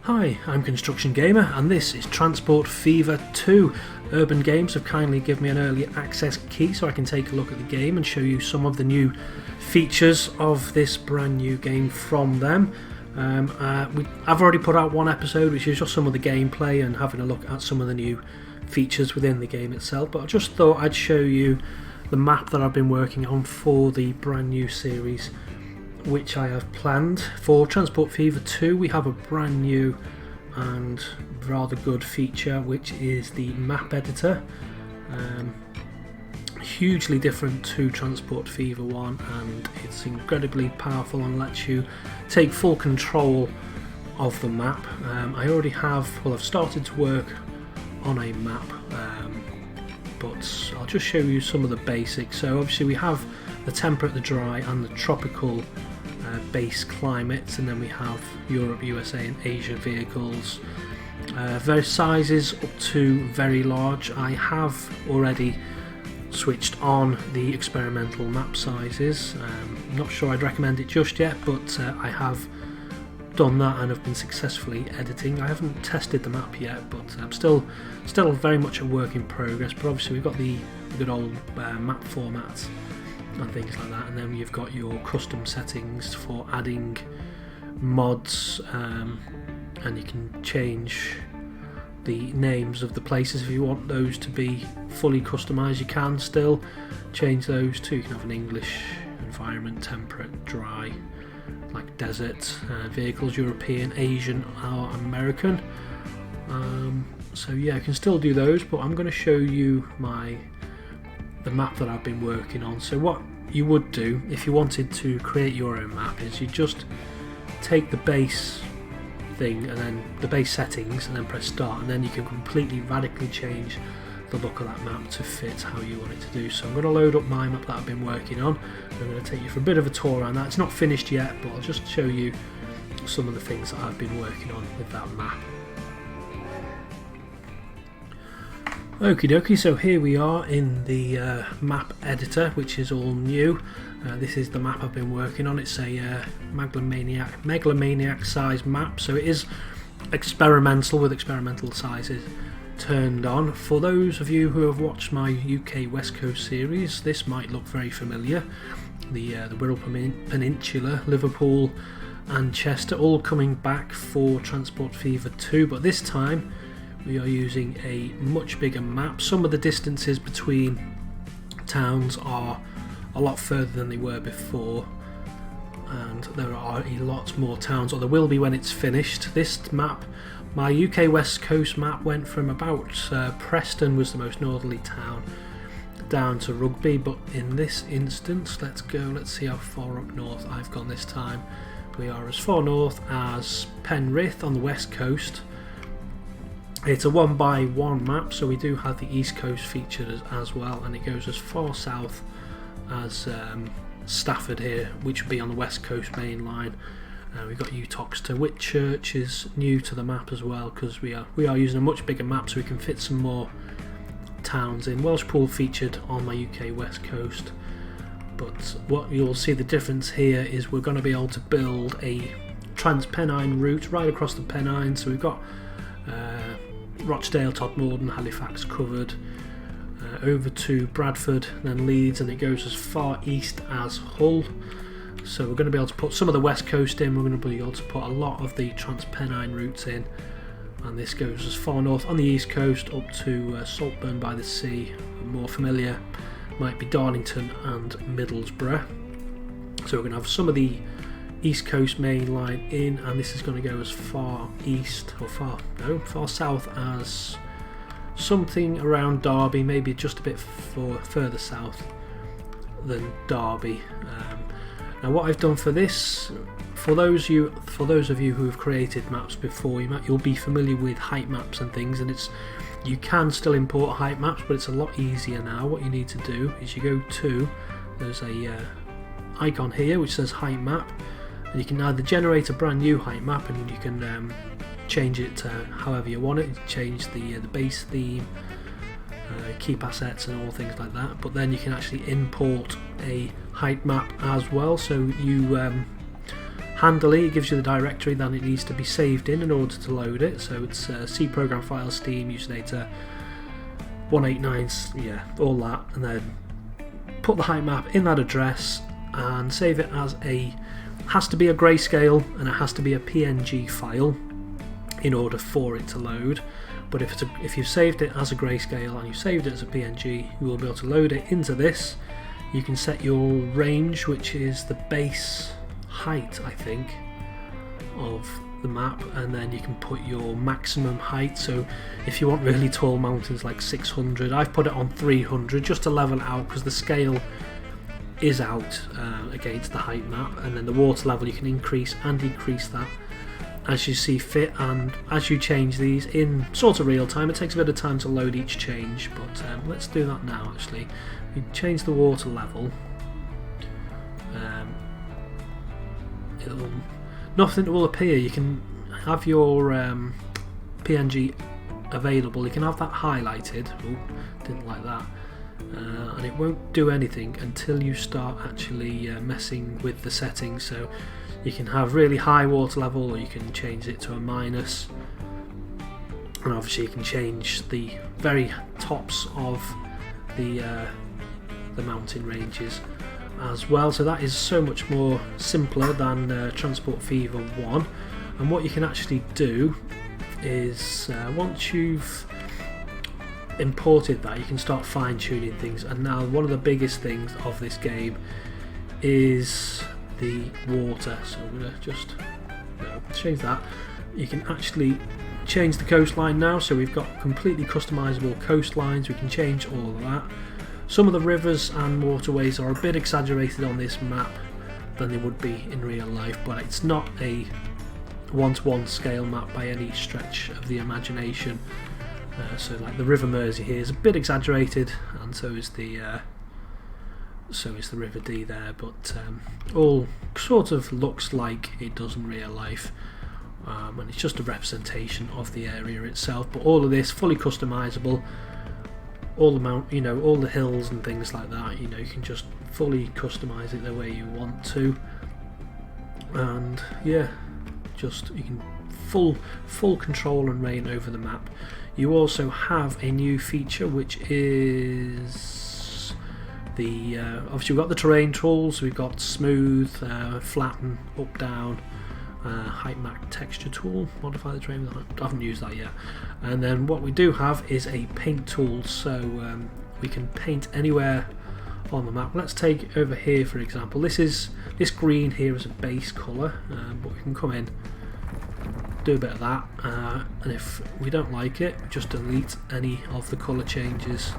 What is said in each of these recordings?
Hi, I'm Construction Gamer and this is Transport Fever 2. Urban Games have kindly given me an early access key so I can take a look at the game and show you some of the new features of this brand new game from them. I've already put out one episode which is just some of the gameplay and having a look at some of the new features within the game itself, but I just thought I'd show you the map that I've been working on for the brand new series which I have planned. For Transport Fever 2 we have a brand new and rather good feature which is the map editor. Hugely different to Transport Fever 1 and it's incredibly powerful and lets you take full control of the map. I've started to work on a map, but I'll just show you some of the basics. So obviously we have the temperate, the dry and the tropical base climates, and then we have Europe, USA and Asia vehicles. Various sizes up to very large. I have already switched on the experimental map sizes. I'm not sure I'd recommend it just yet, but I have done that and have been successfully editing. I haven't tested the map yet, but I'm still very much a work in progress. But obviously we've got the good old map formats and things like that, and then you've got your custom settings for adding mods, and you can change the names of the places if you want those to be fully customized. You can still change those too. You can have an English environment, temperate, dry, like desert, vehicles, European, Asian or American. So yeah, I can still do those, but I'm going to show you the map that I've been working on. So what you would do if you wanted to create your own map is you just take the base thing and then the base settings and then press start, and then you can completely radically change the look of that map to fit how you want it to do. So I'm going to load up my map that I've been working on. I'm going to take you for a bit of a tour around that. It's not finished yet, but I'll just show you some of the things that I've been working on with that map. Okie dokie, so here we are in the map editor, which is all new. This is the map I've been working on. It's a megalomaniac size map, so it is experimental with experimental sizes turned on. For those of you who have watched my UK West Coast series, this might look very familiar. The Wirral Peninsula, Liverpool and Chester all coming back for Transport Fever 2, but this time we are using a much bigger map. Some of the distances between towns are a lot further than they were before, and there are a lot more towns, or there will be when it's finished. This map, my UK West Coast map, went from about Preston was the most northerly town down to Rugby, but in this instance, let's see how far up north I've gone this time. We are as far north as Penrith on the west coast. It's a 1x1 map, so we do have the East Coast featured as well, and it goes as far south as Stafford here, which would be on the West Coast main line. We've got Utoxeter. Whitchurch is new to the map as well, because we are using a much bigger map so we can fit some more towns in. Welshpool featured on my UK West Coast, but what you'll see the difference here is we're going to be able to build a Trans-Pennine route right across the Pennine. So we've got Rochdale, Todmorden, Halifax covered, over to Bradford, then Leeds, and it goes as far east as Hull. So we're going to be able to put some of the west coast in, we're going to be able to put a lot of the Trans-Pennine routes in, and this goes as far north on the east coast up to Saltburn by the Sea. More familiar might be Darlington and Middlesbrough. So we're going to have some of the East Coast main line in, and this is going to go as far east or far south as something around Derby, maybe just a bit further south than Derby. Now what I've done for this, for those of you who have created maps before, you'll be familiar with height maps and things, and you can still import height maps, but it's a lot easier now. What you need to do is you go to, there's a icon here which says height map, and you can either generate a brand new height map and you can change it to however you want it. You change the base theme, keep assets and all things like that, but then you can actually import a height map as well. So you handily. It gives you the directory that it needs to be saved in order to load it. So it's C program file, Steam, user data, 189, yeah, all that, and then put the height map in that address and save it as has to be a grayscale, and it has to be a PNG file in order for it to load. But if you've saved it as a grayscale and you saved it as a PNG, you will be able to load it into this. You can set your range, which is the base height, I think, of the map, and then you can put your maximum height. So if you want really tall mountains like 600, I've put it on 300 just to level it out, because the scale is out against the height map, and then the water level you can increase and decrease that as you see fit, and as you change these in sort of real time. It takes a bit of time to load each change, but let's do that now. Actually, we change the water level. Nothing will appear. You can have your PNG available. You can have that highlighted. Oh, didn't like that. And it won't do anything until you start actually messing with the settings. So you can have really high water level, or you can change it to a minus, and obviously you can change the very tops of the mountain ranges as well. So that is so much more simpler than Transport Fever 1. And what you can actually do is once you've imported that, you can start fine-tuning things. And now one of the biggest things of this game is the water. So I'm going to just change that. You can actually change the coastline now, so we've got completely customizable coastlines. We can change all of that. Some of the rivers and waterways are a bit exaggerated on this map than they would be in real life, but it's not a one-to-one scale map by any stretch of the imagination. So like the River Mersey here is a bit exaggerated, and so is the River Dee there, but all sort of looks like it does in real life, and it's just a representation of the area itself. But all of this fully customizable, all the all the hills and things like that. You can just fully customize it the way you want to, and yeah, you can full control and reign over the map. You also have a new feature, which is the obviously we've got the terrain tools. We've got smooth, flatten, up, down, height map texture tool, modify the terrain. I haven't used that yet. And then what we do have is a paint tool, so we can paint anywhere on the map. Let's take over here, for example. This green here is a base colour, but we can come in, do a bit of that, and if we don't like it, just delete any of the colour changes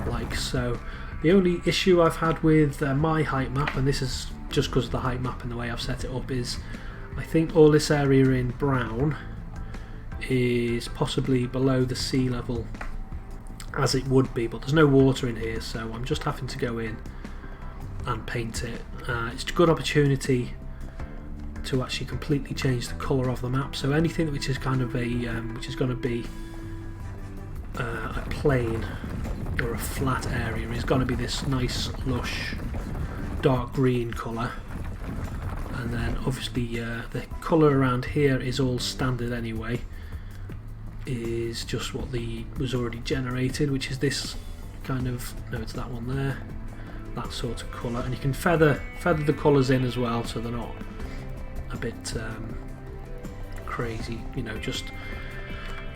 like so. The only issue I've had with my height map, and this is just because of the height map and the way I've set it up, is I think all this area in brown is possibly below the sea level as it would be, but there's no water in here, so I'm just having to go in and paint it. It's a good opportunity to actually completely change the colour of the map. So anything which is kind of which is going to be a plain or a flat area is going to be this nice lush dark green colour, and then obviously the colour around here is all standard anyway, is just what was already generated, which is this kind of, no, it's that one there, that sort of colour. And you can feather the colours in as well, so they're not a bit crazy, just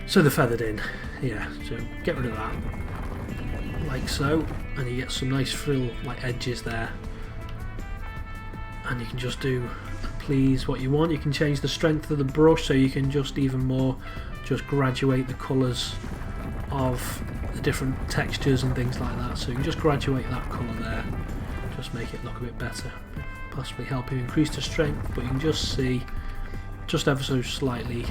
so they're feathered in. Yeah, so get rid of that like so, and you get some nice frill like edges there, and you can just do please what you want. You can change the strength of the brush, so you can just even more just graduate the colours of the different textures and things like that. So you can just graduate that colour there, just make it look a bit better, possibly help you increase the strength, but you can just see just ever so slightly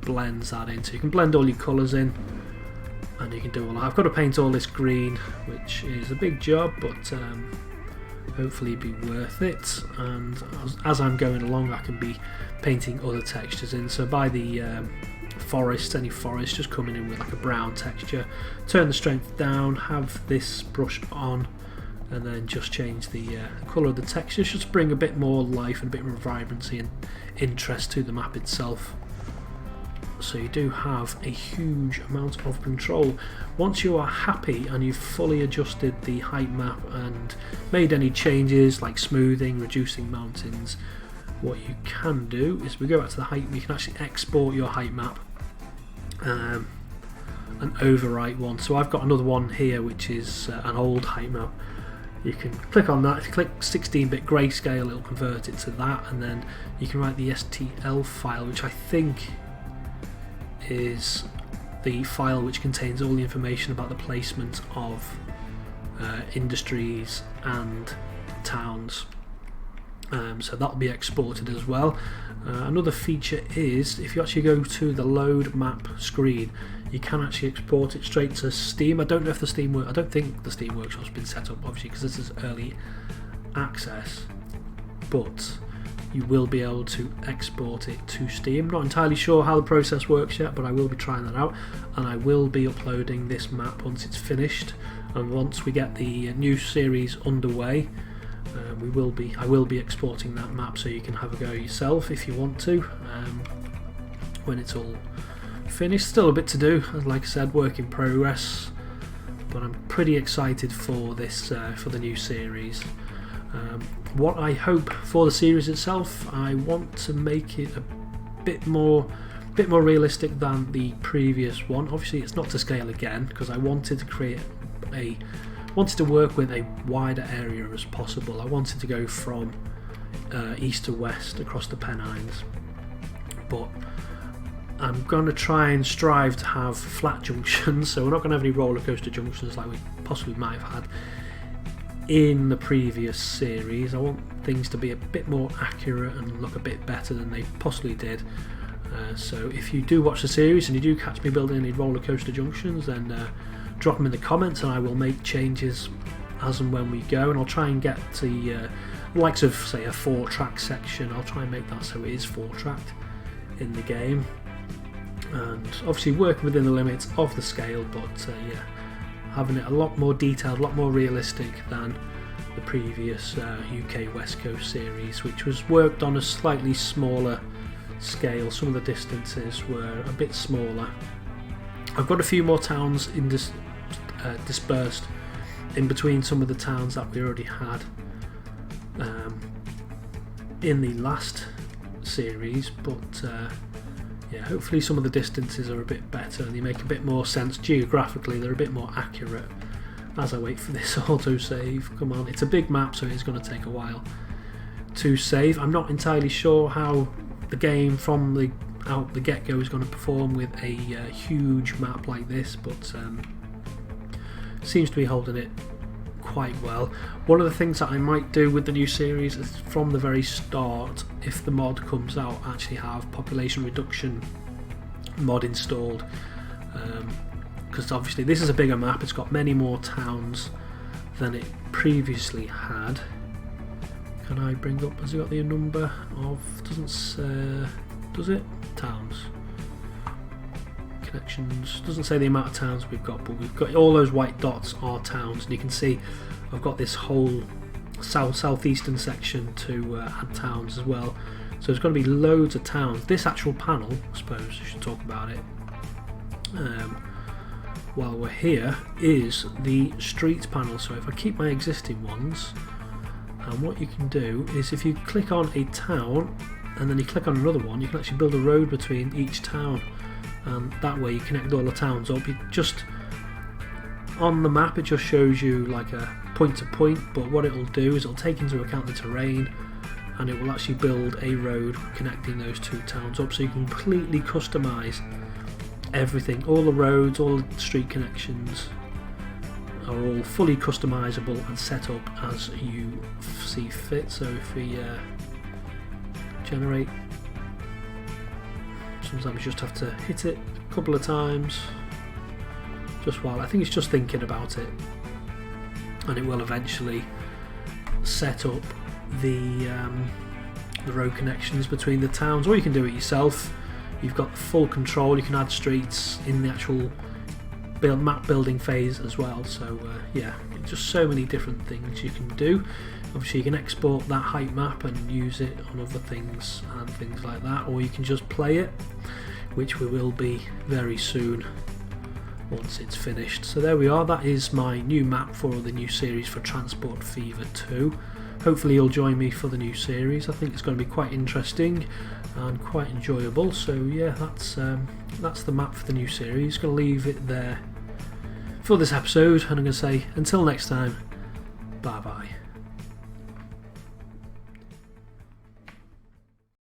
blends that in. So you can blend all your colours in, and you can do all that. I've got to paint all this green, which is a big job, but hopefully be worth it. And as I'm going along, I can be painting other textures in. So by the forest, any forest, just coming in with like a brown texture, turn the strength down, have this brush on, and then just change the colour of the texture, just to bring a bit more life and a bit more vibrancy and interest to the map itself. So you do have a huge amount of control. Once you are happy and you've fully adjusted the height map and made any changes like smoothing, reducing mountains, what you can do is we go back to the height, you can actually export your height map and overwrite one. So I've got another one here which is an old height map. You can click on that, if you click 16-bit grayscale it'll convert it to that, and then you can write the STL file, which I think is the file which contains all the information about the placement of industries and towns. So that'll be exported as well. Another feature is if you actually go to the load map screen, you can actually export it straight to Steam. I don't know if the Steam I don't think the Steam Workshop's been set up, obviously, because this is early access, but you will be able to export it to Steam. Not entirely sure how the process works yet, but I will be trying that out, and I will be uploading this map once it's finished, and once we get the new series underway, I will be exporting that map so you can have a go yourself if you want to when it's all finished. Still a bit to do, like I said, work in progress, but I'm pretty excited for this for the new series. What I hope for the series itself, I want to make it a bit more realistic than the previous one. Obviously it's not to scale again, because I wanted to work with a wider area as possible. I wanted to go from east to west across the Pennines, but I'm going to try and strive to have flat junctions, so we're not going to have any roller coaster junctions like we possibly might have had in the previous series. I want things to be a bit more accurate and look a bit better than they possibly did. So if you do watch the series and you do catch me building any roller coaster junctions, then drop them in the comments and I will make changes as and when we go, and I'll try and get the likes of, say, a 4-track section. I'll try and make that so it is 4-tracked in the game, and obviously working within the limits of the scale, but yeah, having it a lot more detailed, a lot more realistic than the previous UK West Coast series, which was worked on a slightly smaller scale. Some of the distances were a bit smaller. I've got a few more towns dispersed in between some of the towns that we already had in the last series, but yeah, hopefully some of the distances are a bit better and they make a bit more sense geographically. They're a bit more accurate. As I wait for this autosave, come on, it's a big map, so it's going to take a while to save. I'm not entirely sure how the game from the get-go is going to perform with a huge map like this, but seems to be holding it quite well. One of the things that I might do with the new series is from the very start, if the mod comes out, actually have population reduction mod installed, because obviously this is a bigger map. It's got many more towns than it previously had. Can I bring up, has it got the number of, does it? Towns. Connections, doesn't say the amount of towns we've got, but we've got all those white dots are towns, and you can see I've got this whole southeastern section to add towns as well. So there's going to be loads of towns. This actual panel, I suppose I should talk about it while we're here, is the streets panel. So if I keep my existing ones, and what you can do is if you click on a town and then you click on another one, you can actually build a road between each town, and that way you connect all the towns up. You just, on the map it just shows you like a point to point, but what it will do is it'll take into account the terrain, and it will actually build a road connecting those two towns up, so you can completely customise everything. All the roads, all the street connections are all fully customisable and set up as you see fit. So if we generate, sometimes you just have to hit it a couple of times just while, I think it's just thinking about it, and it will eventually set up the road connections between the towns, or you can do it yourself. You've got full control. You can add streets in the actual map building phase as well, so yeah, just so many different things you can do. Obviously you can export that height map and use it on other things and things like that, or you can just play it, which we will be very soon once it's finished. So there we are, that is my new map for the new series for Transport Fever 2. Hopefully you'll join me for the new series. I think it's going to be quite interesting and quite enjoyable. So yeah, that's the map for the new series. Going to leave it there for this episode, and I'm going to say until next time, bye bye.